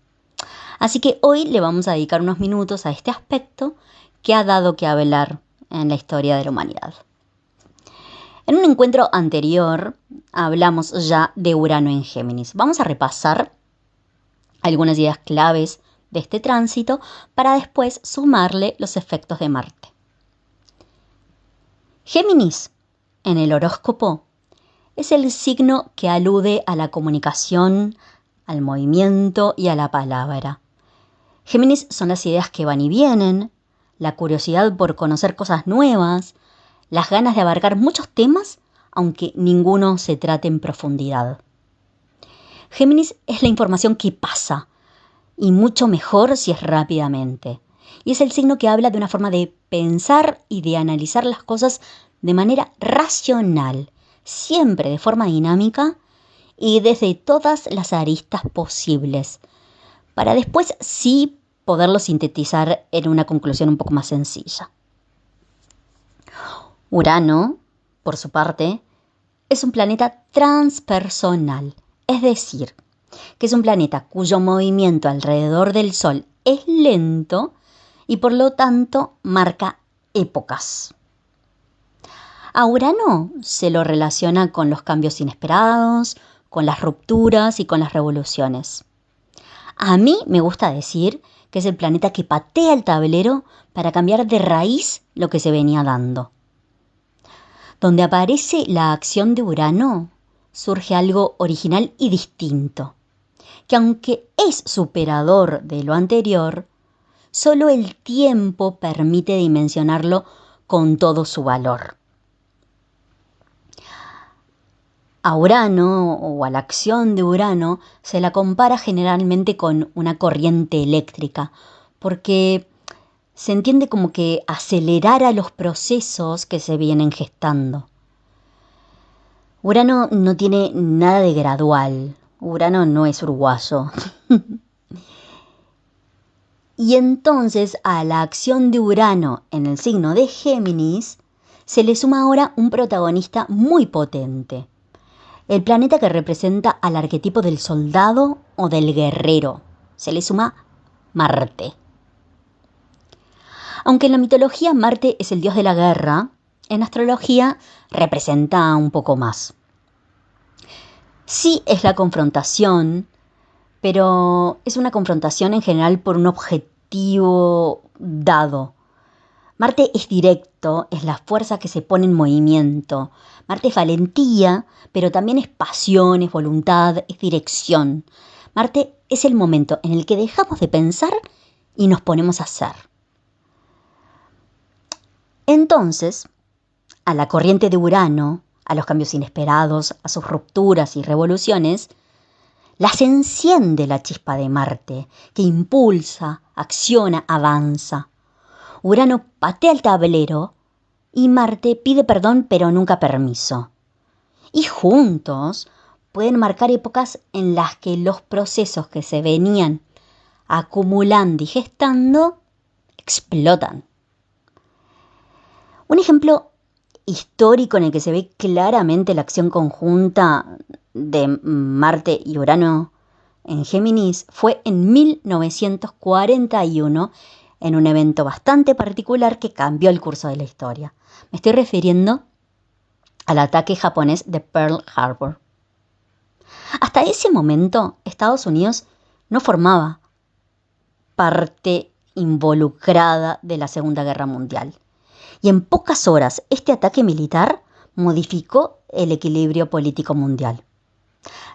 Así que hoy le vamos a dedicar unos minutos a este aspecto que ha dado que hablar en la historia de la humanidad. En un encuentro anterior hablamos ya de Urano en Géminis. Vamos a repasar algunas ideas claves de este tránsito para después sumarle los efectos de Marte. Géminis, en el horóscopo, es el signo que alude a la comunicación, al movimiento y a la palabra. Géminis son las ideas que van y vienen, la curiosidad por conocer cosas nuevas, las ganas de abarcar muchos temas, aunque ninguno se trate en profundidad. Géminis es la información que pasa, y mucho mejor si es rápidamente. Y es el signo que habla de una forma de pensar y de analizar las cosas de manera racional, siempre de forma dinámica y desde todas las aristas posibles, para después sí poderlo sintetizar en una conclusión un poco más sencilla. Urano, por su parte, es un planeta transpersonal, es decir, que es un planeta cuyo movimiento alrededor del Sol es lento y por lo tanto marca épocas. A Urano se lo relaciona con los cambios inesperados, con las rupturas y con las revoluciones. A mí me gusta decir que es el planeta que patea el tablero para cambiar de raíz lo que se venía dando. Donde aparece la acción de Urano, surge algo original y distinto, que aunque es superador de lo anterior, solo el tiempo permite dimensionarlo con todo su valor. A Urano o a la acción de Urano se la compara generalmente con una corriente eléctrica, porque se entiende como que acelerara los procesos que se vienen gestando. Urano no tiene nada de gradual, Urano no es uruguayo. Y entonces a la acción de Urano en el signo de Géminis se le suma ahora un protagonista muy potente. el planeta que representa al arquetipo del soldado o del guerrero. Se le suma Marte. Aunque en la mitología Marte es el dios de la guerra, en astrología representa un poco más. Sí es la confrontación, pero es una confrontación en general por un objetivo dado. Marte es directo, es la fuerza que se pone en movimiento. Marte es valentía, pero también es pasión, es voluntad, es dirección. Marte es el momento en el que dejamos de pensar y nos ponemos a hacer. Entonces, a la corriente de Urano, a los cambios inesperados, a sus rupturas y revoluciones, las enciende la chispa de Marte, que impulsa, acciona, avanza. Urano patea el tablero y Marte pide perdón pero nunca permiso. Y juntos pueden marcar épocas en las que los procesos que se venían acumulando y gestando explotan. Un ejemplo histórico en el que se ve claramente la acción conjunta de Marte y Urano en Géminis fue en 1941, en un evento bastante particular que cambió el curso de la historia. Me estoy refiriendo al ataque japonés de Pearl Harbor. Hasta ese momento, Estados Unidos no formaba parte involucrada de la Segunda Guerra Mundial. Y en pocas horas, este ataque militar modificó el equilibrio político mundial.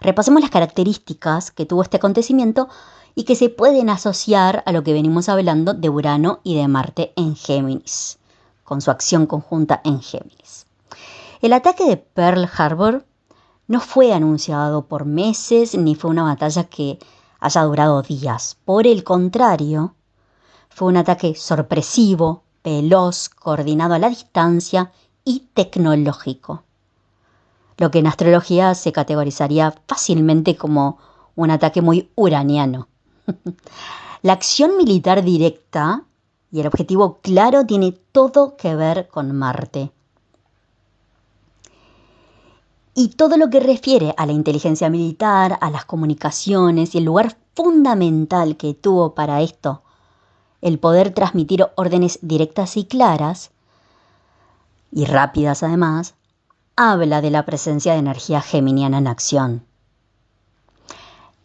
Repasemos las características que tuvo este acontecimiento y que se pueden asociar a lo que venimos hablando de Urano y de Marte en Géminis, con su acción conjunta en Géminis. El ataque de Pearl Harbor no fue anunciado por meses ni fue una batalla que haya durado días. Por el contrario, fue un ataque sorpresivo, veloz, coordinado a la distancia y tecnológico. Lo que en astrología se categorizaría fácilmente como un ataque muy uraniano. La acción militar directa y el objetivo claro tiene todo que ver con Marte. Y todo lo que refiere a la inteligencia militar, a las comunicaciones y el lugar fundamental que tuvo para esto el poder transmitir órdenes directas y claras, y rápidas además, habla de la presencia de energía geminiana en acción.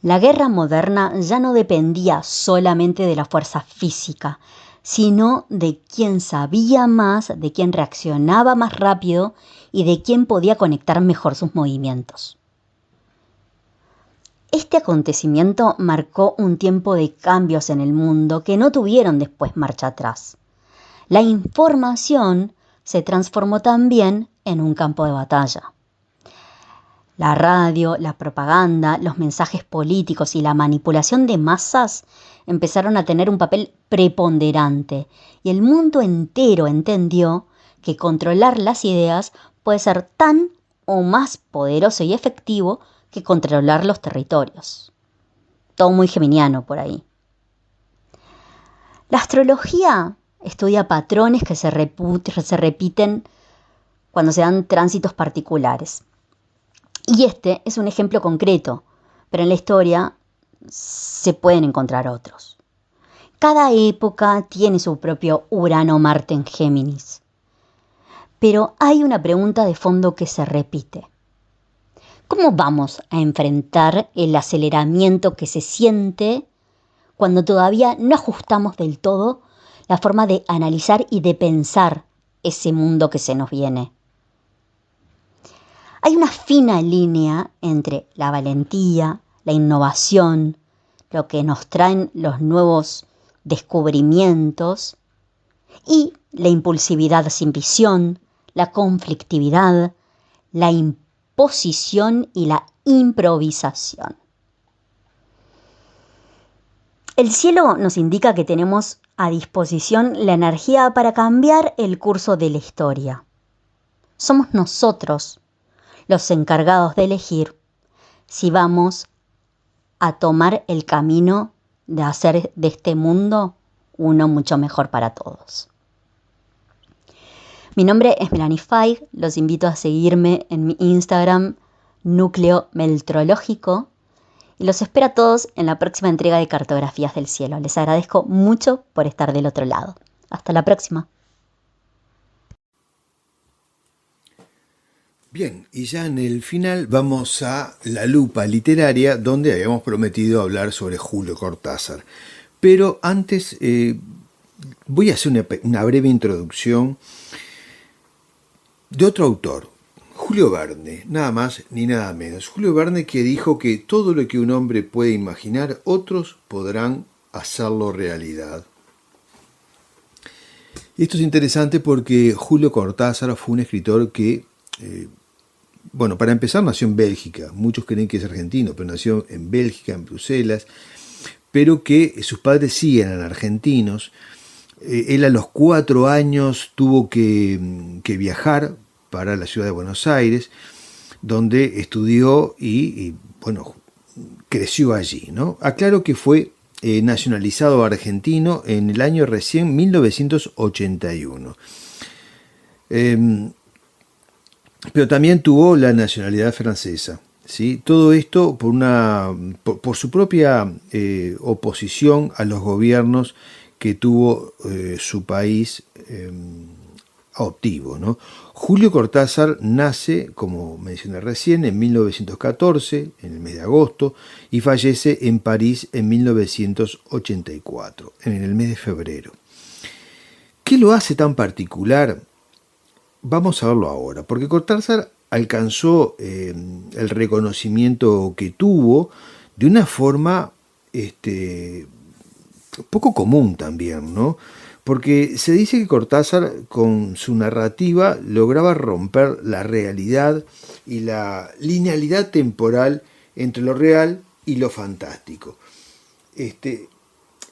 La guerra moderna ya no dependía solamente de la fuerza física, sino de quién sabía más, de quién reaccionaba más rápido y de quién podía conectar mejor sus movimientos. Este acontecimiento marcó un tiempo de cambios en el mundo que no tuvieron después marcha atrás. La información se transformó también en un campo de batalla. La radio, la propaganda, los mensajes políticos y la manipulación de masas empezaron a tener un papel preponderante y el mundo entero entendió que controlar las ideas puede ser tan o más poderoso y efectivo que controlar los territorios. Todo muy geminiano por ahí. La astrología estudia patrones que se repiten cuando se dan tránsitos particulares. Y este es un ejemplo concreto, pero en la historia se pueden encontrar otros. Cada época tiene su propio Urano-Marte en Géminis. Pero hay una pregunta de fondo que se repite. ¿Cómo vamos a enfrentar el aceleramiento que se siente cuando todavía no ajustamos del todo la forma de analizar y de pensar ese mundo que se nos viene? Hay una fina línea entre la valentía, la innovación, lo que nos traen los nuevos descubrimientos, y la impulsividad sin visión, la conflictividad, la imposición y la improvisación. El cielo nos indica que tenemos a disposición la energía para cambiar el curso de la historia. Somos nosotros los encargados de elegir si vamos a tomar el camino de hacer de este mundo uno mucho mejor para todos. Mi nombre es Melanie Feig, los invito a seguirme en mi Instagram núcleo metrológico y los espero a todos en la próxima entrega de Cartografías del Cielo. Les agradezco mucho por estar del otro lado. Hasta la próxima. Bien, y ya en el final vamos a la lupa literaria, donde habíamos prometido hablar sobre Julio Cortázar. Pero antes voy a hacer una breve introducción de otro autor, Julio Verne, nada más ni nada menos. Julio Verne, que dijo que todo lo que un hombre puede imaginar, otros podrán hacerlo realidad. Esto es interesante porque Julio Cortázar fue un escritor que, bueno, para empezar nació en Bélgica. Muchos creen que es argentino, pero nació en Bélgica, en Bruselas, pero que sus padres sí eran argentinos. Él a los 4 años tuvo que viajar para la ciudad de Buenos Aires, donde estudió y bueno, creció allí, ¿no? Aclaro que fue nacionalizado argentino en el año recién 1981. Pero también tuvo la nacionalidad francesa, ¿sí? Todo esto por su propia oposición a los gobiernos que tuvo su país adoptivo, ¿no? Julio Cortázar nace, como mencioné recién, en 1914, en el mes de agosto, y fallece en París en 1984, en el mes de febrero. ¿Qué lo hace tan particular? Vamos a verlo ahora, porque Cortázar alcanzó el reconocimiento que tuvo de una forma poco común también, ¿no? Porque se dice que Cortázar con su narrativa lograba romper la realidad y la linealidad temporal entre lo real y lo fantástico.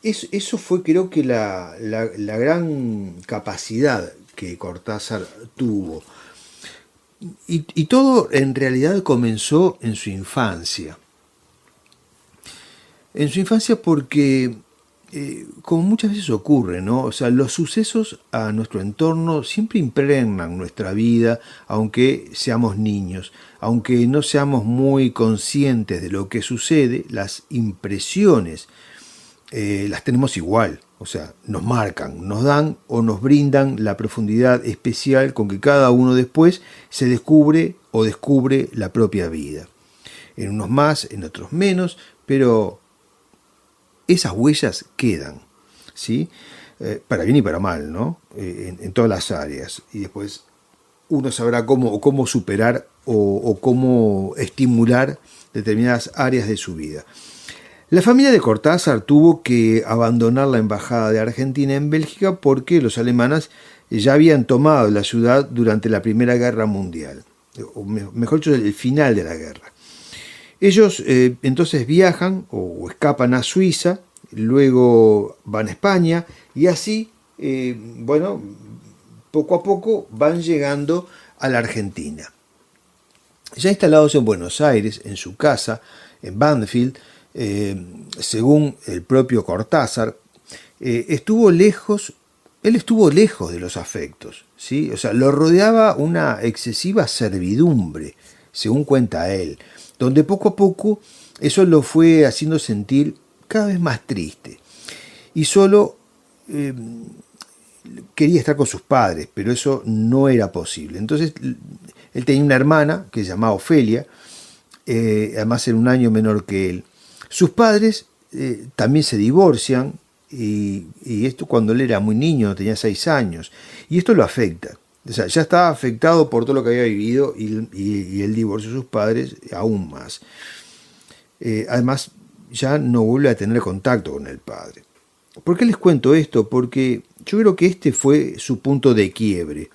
Eso fue, creo que, la gran capacidad que Cortázar tuvo. Y todo en realidad comenzó en su infancia. En su infancia porque, como muchas veces ocurre, ¿no? O sea, los sucesos a nuestro entorno siempre impregnan nuestra vida, aunque seamos niños. Aunque no seamos muy conscientes de lo que sucede, las impresiones las tenemos igual. O sea, nos marcan, nos dan o nos brindan la profundidad especial con que cada uno después se descubre o descubre la propia vida. En unos más, en otros menos, pero esas huellas quedan, ¿sí? Para bien y para mal, ¿no? En todas las áreas. Y después uno sabrá cómo superar o cómo estimular determinadas áreas de su vida. La familia de Cortázar tuvo que abandonar la embajada de Argentina en Bélgica porque los alemanes ya habían tomado la ciudad durante la Primera Guerra Mundial, o mejor dicho, el final de la guerra. Ellos entonces viajan o escapan a Suiza, luego van a España y así, bueno, poco a poco van llegando a la Argentina. Ya instalados en Buenos Aires, en su casa, en Banfield, según el propio Cortázar, él estuvo lejos de los afectos, ¿sí? O sea, lo rodeaba una excesiva servidumbre, según cuenta él, donde poco a poco eso lo fue haciendo sentir cada vez más triste. Y solo quería estar con sus padres, pero eso no era posible. Entonces, él tenía una hermana que se llamaba Ofelia, además era un año menor que él. Sus padres también se divorcian, y esto cuando él era muy niño, tenía 6 años, y esto lo afecta. O sea, ya estaba afectado por todo lo que había vivido y el divorcio de sus padres aún más. Además, ya no vuelve a tener contacto con el padre. ¿Por qué les cuento esto? Porque yo creo que este fue su punto de quiebre.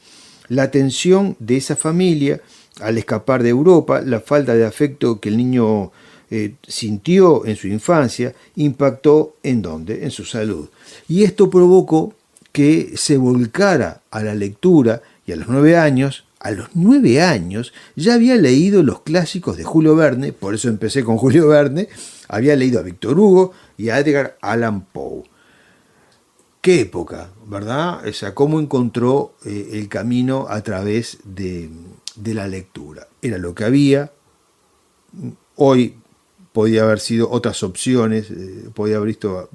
La tensión de esa familia al escapar de Europa, la falta de afecto que el niño sintió en su infancia, impactó ¿en dónde? En su salud. Y esto provocó que se volcara a la lectura y a los 9 años, ya había leído los clásicos de Julio Verne, por eso empecé con Julio Verne, había leído a Víctor Hugo y a Edgar Allan Poe. Qué época, ¿verdad? O sea, cómo encontró el camino a través de la lectura. Era lo que había, Hoy podía haber sido otras opciones, podía haber visto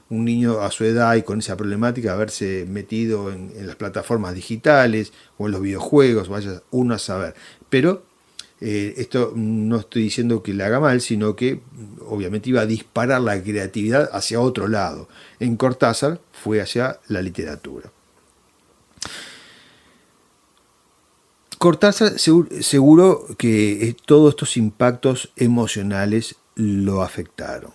un niño a su edad y con esa problemática haberse metido en las plataformas digitales o en los videojuegos, vaya uno a saber. Pero esto no estoy diciendo que le haga mal, sino que obviamente iba a disparar la creatividad hacia otro lado. En Cortázar fue hacia la literatura. Cortázar seguro que todos estos impactos emocionales lo afectaron.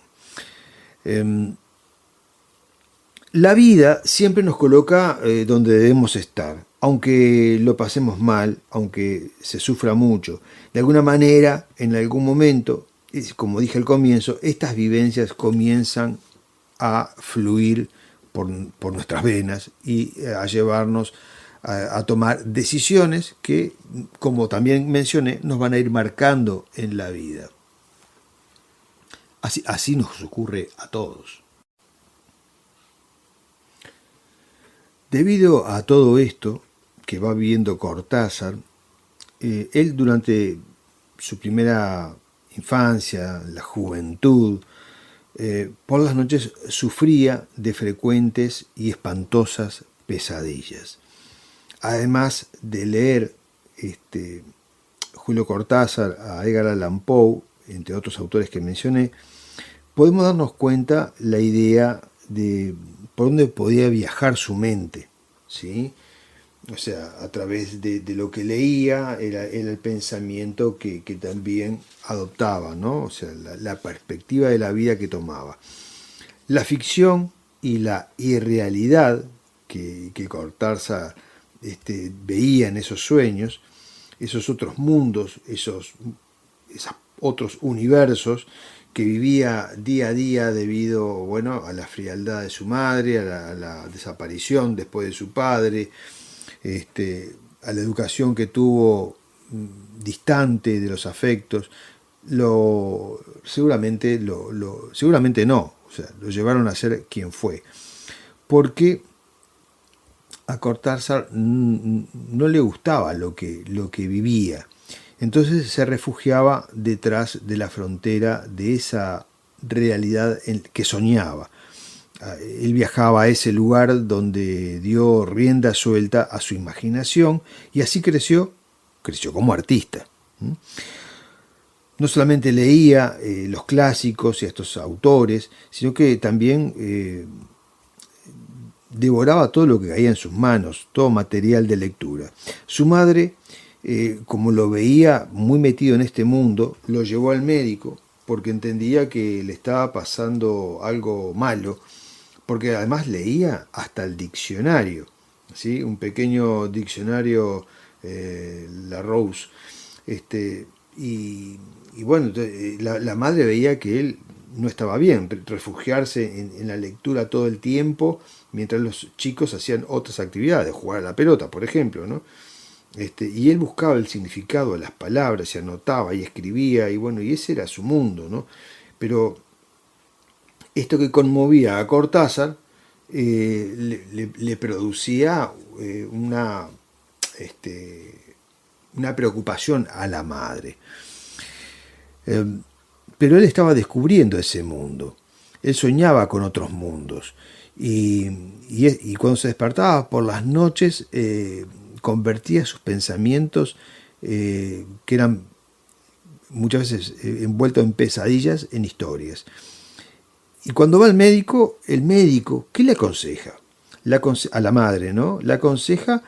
La vida siempre nos coloca donde debemos estar, aunque lo pasemos mal, aunque se sufra mucho. De alguna manera, en algún momento, como dije al comienzo, estas vivencias comienzan a fluir por nuestras venas y a llevarnos a tomar decisiones que, como también mencioné, nos van a ir marcando en la vida. Así nos ocurre a todos. Debido a todo esto que va viviendo Cortázar, él durante su primera infancia, la juventud, por las noches sufría de frecuentes y espantosas pesadillas. Además de leer Julio Cortázar, a Edgar Allan Poe, entre otros autores que mencioné, podemos darnos cuenta la idea de por dónde podía viajar su mente, ¿sí? O sea, a través de lo que leía, era el pensamiento que también adoptaba, ¿no? O sea, la perspectiva de la vida que tomaba. La ficción y la irrealidad que Cortázar veía en esos sueños, esos otros mundos, esos otros universos que vivía día a día debido, bueno, a la frialdad de su madre, a la desaparición después de su padre, a la educación que tuvo distante de los afectos, seguramente no, o sea, lo llevaron a ser quien fue, porque a Cortázar no le gustaba lo que vivía. Entonces se refugiaba detrás de la frontera de esa realidad que soñaba. Él viajaba a ese lugar donde dio rienda suelta a su imaginación y así creció como artista. No solamente leía los clásicos y a estos autores, sino que también devoraba todo lo que caía en sus manos, todo material de lectura. Su madre, como lo veía muy metido en este mundo, lo llevó al médico porque entendía que le estaba pasando algo malo, porque además leía hasta el diccionario, ¿sí? Un pequeño diccionario Larousse, y bueno, la madre veía que él no estaba bien, refugiarse en la lectura todo el tiempo, mientras los chicos hacían otras actividades, jugar a la pelota, por ejemplo, ¿no? Y él buscaba el significado de las palabras, se anotaba y escribía, y bueno, y ese era su mundo, ¿no? Pero esto que conmovía a Cortázar le producía una preocupación a la madre. Pero él estaba descubriendo ese mundo. Él soñaba con otros mundos. Y cuando se despertaba por las noches, convertía sus pensamientos, que eran muchas veces envueltos en pesadillas, en historias. Y cuando va al médico, el médico, ¿qué le aconseja? A la madre, ¿no? Le aconseja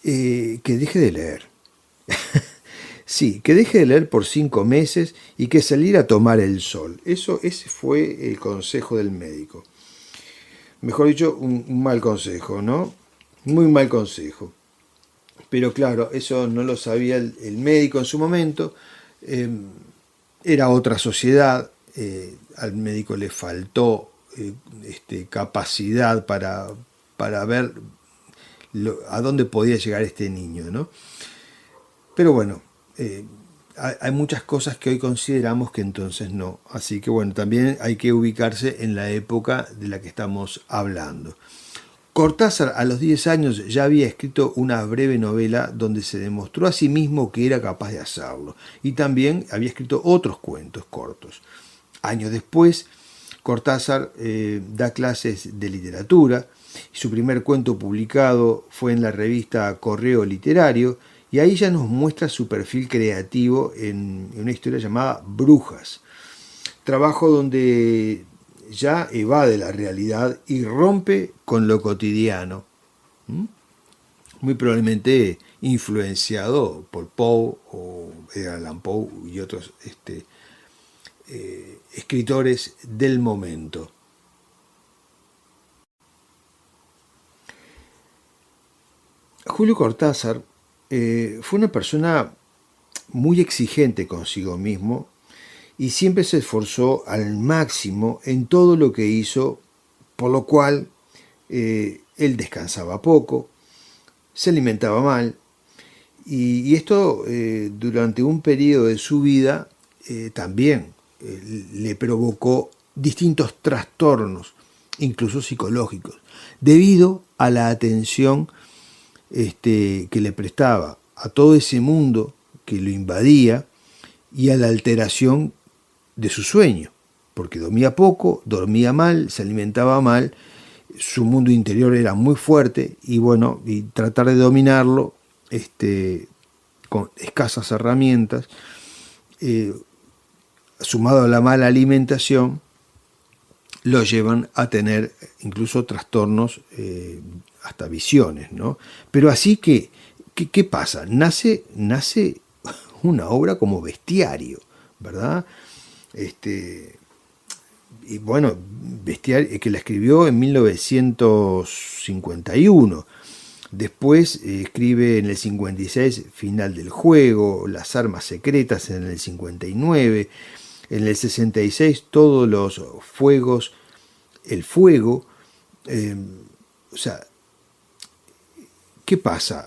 que deje de leer. Sí, que deje de leer por 5 meses y que saliera a tomar el sol. Ese fue el consejo del médico. Mejor dicho, un mal consejo, ¿no? Muy mal consejo. Pero claro, eso no lo sabía el médico en su momento. Era otra sociedad. Al médico le faltó capacidad para ver a dónde podía llegar este niño, ¿no? Pero bueno, hay muchas cosas que hoy consideramos que entonces no. Así que bueno, también hay que ubicarse en la época de la que estamos hablando. Cortázar a los 10 años ya había escrito una breve novela donde se demostró a sí mismo que era capaz de hacerlo, y también había escrito otros cuentos cortos. Años después, Cortázar da clases de literatura, y su primer cuento publicado fue en la revista Correo Literario, y ahí ya nos muestra su perfil creativo en una historia llamada Brujas, trabajo donde ya evade la realidad y rompe con lo cotidiano, muy probablemente influenciado por Poe o Edgar Allan Poe y otros escritores del momento. Julio Cortázar fue una persona muy exigente consigo mismo y siempre se esforzó al máximo en todo lo que hizo, por lo cual él descansaba poco, se alimentaba mal, y esto durante un periodo de su vida también le provocó distintos trastornos, incluso psicológicos, debido a la atención que le prestaba a todo ese mundo que lo invadía y a la alteración de su sueño, porque dormía poco, dormía mal, se alimentaba mal, su mundo interior era muy fuerte y bueno, y tratar de dominarlo con escasas herramientas, sumado a la mala alimentación, lo llevan a tener incluso trastornos, hasta visiones, ¿no? Pero así que, ¿qué pasa? Nace una obra como Bestiario, ¿verdad? Y bueno, Bestiario, que la escribió en 1951. Después escribe en el 56 Final del Juego, Las Armas Secretas en el 59, en el 66 Todos los Fuegos, El Fuego. O sea, ¿qué pasa?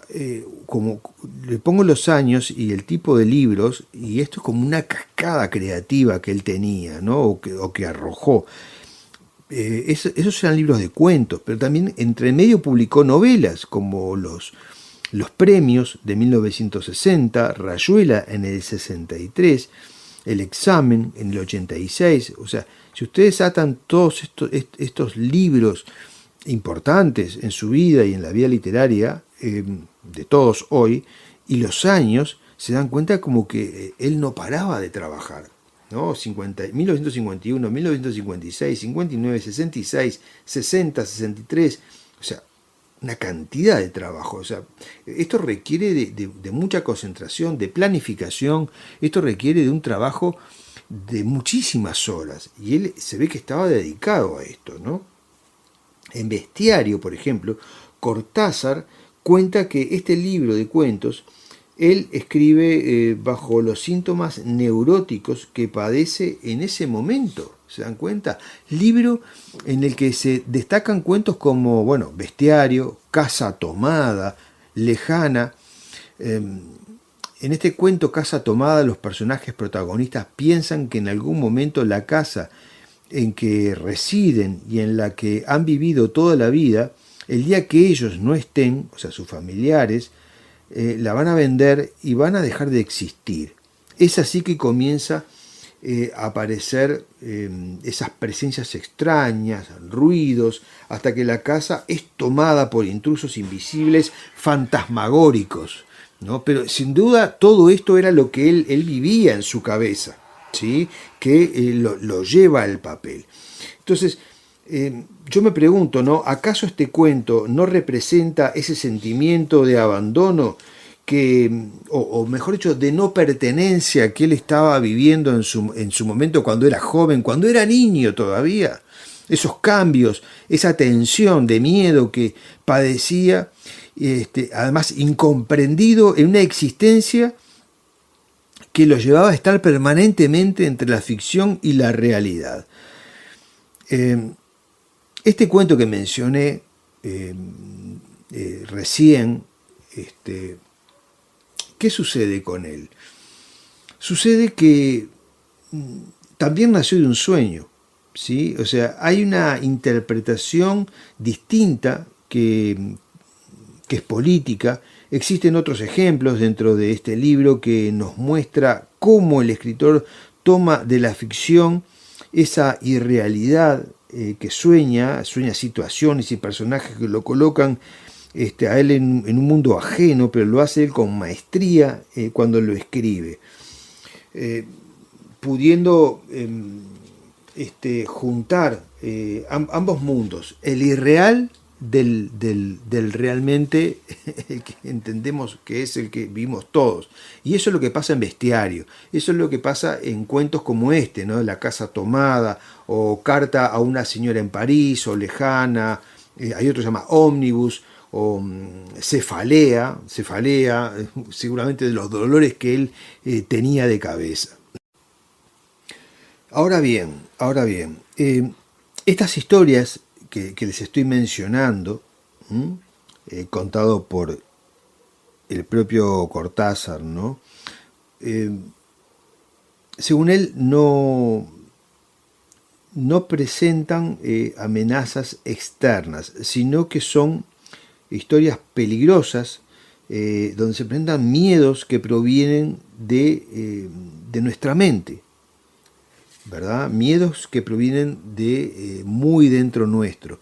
Como le pongo los años y el tipo de libros, y esto es como una cascada creativa que él tenía, ¿no? o que arrojó. Esos eran libros de cuentos, pero también entre medio publicó novelas como los Premios de 1960, Rayuela en el 63, El Examen en el 86. O sea, si ustedes atan todos estos libros importantes en su vida y en la vida literaria de todos hoy, y los años, se dan cuenta como que él no paraba de trabajar, ¿no? 1951, 1956, 59, 66, 60, 63, o sea, una cantidad de trabajo. O sea, esto requiere de mucha concentración, de planificación, esto requiere de un trabajo de muchísimas horas, y él se ve que estaba dedicado a esto, ¿no? En Bestiario, por ejemplo, Cortázar cuenta que este libro de cuentos él escribe bajo los síntomas neuróticos que padece en ese momento. ¿Se dan cuenta? Libro en el que se destacan cuentos como, bueno, Bestiario, Casa Tomada, Lejana. En este cuento Casa Tomada, los personajes protagonistas piensan que en algún momento la casa en que residen y en la que han vivido toda la vida, el día que ellos no estén, o sea, sus familiares, la van a vender y van a dejar de existir. Es así que comienza a aparecer esas presencias extrañas, ruidos, hasta que la casa es tomada por intrusos invisibles, fantasmagóricos, ¿no? Pero sin duda todo esto era lo que él vivía en su cabeza, ¿sí? Que lo lleva al papel. Entonces, yo me pregunto, ¿no? ¿Acaso este cuento no representa ese sentimiento de abandono o mejor dicho, de no pertenencia que él estaba viviendo en su momento cuando era joven, cuando era niño todavía? Esos cambios, esa tensión de miedo que padecía, además incomprendido en una existencia que lo llevaba a estar permanentemente entre la ficción y la realidad. Este cuento que mencioné recién, ¿qué sucede con él? Sucede que también nació de un sueño, ¿sí? O sea, hay una interpretación distinta que es política. Existen otros ejemplos dentro de este libro que nos muestra cómo el escritor toma de la ficción esa irrealidad que sueña situaciones y personajes que lo colocan a él en un mundo ajeno, pero lo hace él con maestría cuando lo escribe, pudiendo juntar ambos mundos, el irreal del realmente que entendemos que es el que vivimos todos. Y eso es lo que pasa en Bestiario, eso es lo que pasa en cuentos como este, ¿no? La casa tomada, o Carta a una señora en París, o Lejana, hay otro que se llama Ómnibus, o Cefalea, seguramente de los dolores que él tenía de cabeza. Ahora bien, estas historias que les estoy mencionando, contado por el propio Cortázar, ¿no? Según él, no presentan amenazas externas, sino que son historias peligrosas, donde se presentan miedos que provienen de nuestra mente, ¿verdad? Miedos que provienen de muy dentro nuestro,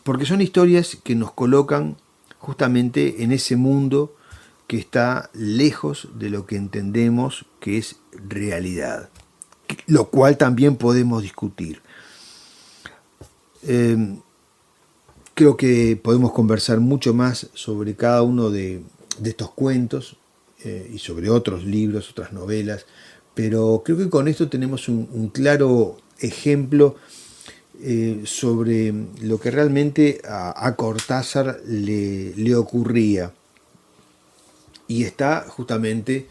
porque son historias que nos colocan justamente en ese mundo que está lejos de lo que entendemos que es realidad, lo cual también podemos discutir. Creo que podemos conversar mucho más sobre cada uno de estos cuentos y sobre otros libros, otras novelas, pero creo que con esto tenemos un claro ejemplo sobre lo que realmente a Cortázar le ocurría. Y está justamente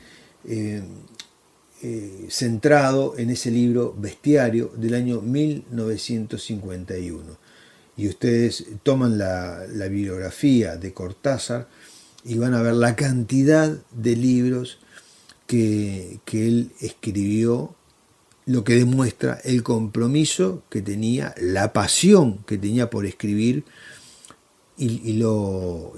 centrado en ese libro Bestiario del año 1951. Y ustedes toman la bibliografía de Cortázar y van a ver la cantidad de libros que él escribió, lo que demuestra el compromiso que tenía, la pasión que tenía por escribir y lo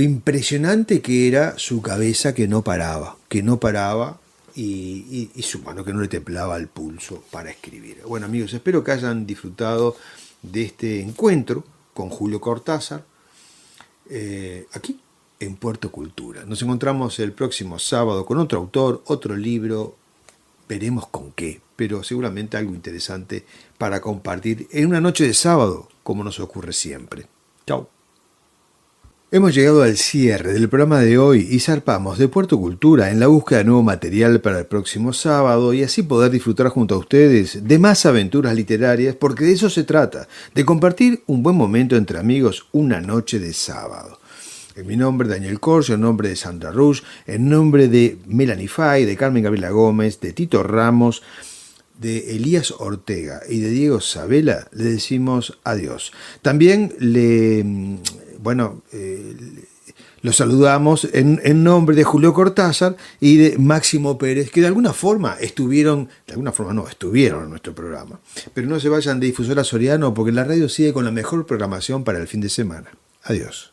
impresionante que era su cabeza que no paraba y su mano que no le temblaba el pulso para escribir. Bueno, amigos, espero que hayan disfrutado de este encuentro con Julio Cortázar aquí en Puerto Cultura. Nos encontramos el próximo sábado con otro autor, otro libro, veremos con qué, pero seguramente algo interesante para compartir en una noche de sábado, como nos ocurre siempre. Chao. Hemos llegado al cierre del programa de hoy y zarpamos de Puerto Cultura en la búsqueda de nuevo material para el próximo sábado y así poder disfrutar junto a ustedes de más aventuras literarias, porque de eso se trata, de compartir un buen momento entre amigos una noche de sábado. En mi nombre, Daniel Corso, en nombre de Sandra Rush, en nombre de Melanie Fay, de Carmen Gabriela Gómez, de Tito Ramos, de Elías Ortega y de Diego Sabela, le decimos adiós. También los saludamos en nombre de Julio Cortázar y de Máximo Pérez, que estuvieron en nuestro programa. Pero no se vayan de Difusora Soriano, porque la radio sigue con la mejor programación para el fin de semana. Adiós.